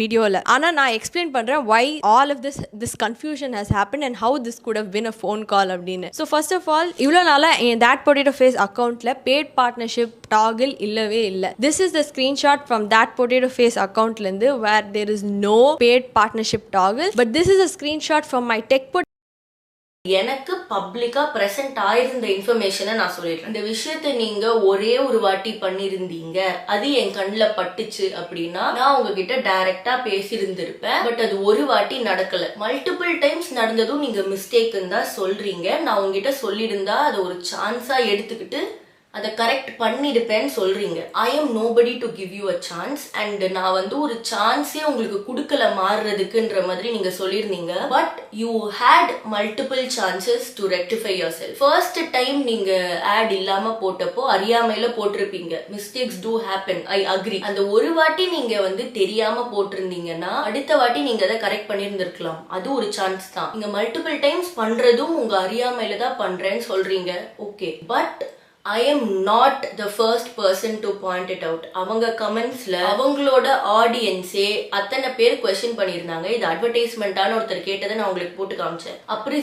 வீடியோல. ஆனா நான் எக்ஸ்பிளைன் பண்றேன் why all of this confusion has happened and how this could have been a phone call அப்படின்னு. So first of all, இவ்வளவு நாளா என் that potato face அக்கவுண்ட்ல paid partnership toggle இல்லவே இல்ல. This is the screenshot from that potato face accountல இருந்து where there is no paid partnership toggle, but this is a screenshot from my TechPot. எனக்கு பப்ளிக்கா present ஆயிருந்த இன்ஃபர்மேஷனை நான் சொல்லிடுறேன். இந்த விஷயத்த நீங்க ஒரே ஒரு வாட்டி பண்ணிருந்தீங்க, அது என் கண்ணில் பட்டுச்சு அப்படின்னா நான் உங்ககிட்ட டைரக்டா பேசியிருந்திருப்பேன். பட் அது ஒரு வாட்டி நடக்கல, மல்டிபிள் டைம்ஸ் நடந்ததும் நீங்க மிஸ்டேக்குன்னு தான் சொல்றீங்க. நான் உங்ககிட்ட சொல்லியிருந்தா அதை ஒரு சான்ஸா எடுத்துக்கிட்டு அதை கரெக்ட் பண்ணிருப்பேன்னு சொல்றீங்க. I am nobody to give you a chance and நான் வந்து ஒரு சான்ஸே உங்களுக்கு கொடுக்கல மாறுறதுக்குன்ற மாதிரி நீங்க சொல்லியிருந்தீங்க. But you had multiple chances to rectify yourself. First time நீங்க ஆட் இல்லாம போட்டப்போ அறியாமையில போட்டிருப்பீங்க. Mistakes do happen, I agree. அந்த ஒரு வாட்டி நீங்க வந்து தெரியாம போட்டிருந்தீங்கன்னா அடுத்த வாட்டி நீங்க அதை கரெக்ட் பண்ணியிருந்திருக்கலாம். அது ஒரு சான்ஸ் தான். நீங்க மல்டிபிள் டைம்ஸ் பண்றதும் உங்க அறியாமையில தான் பண்றேன்னு சொல்றீங்க. Okay, but I am not the first person to point it out. அவங்க கமெண்ட்ஸ்ல அவங்களோட ஆடியன்ஸே அத்தனை பேர் கொஸ்டின் பண்ணியிருந்தாங்க. இது அட்வர்டைஸ்மெண்டான ஒருத்தர் கேட்டதை நான் உங்களுக்கு போட்டு காமிச்சேன். அப்படி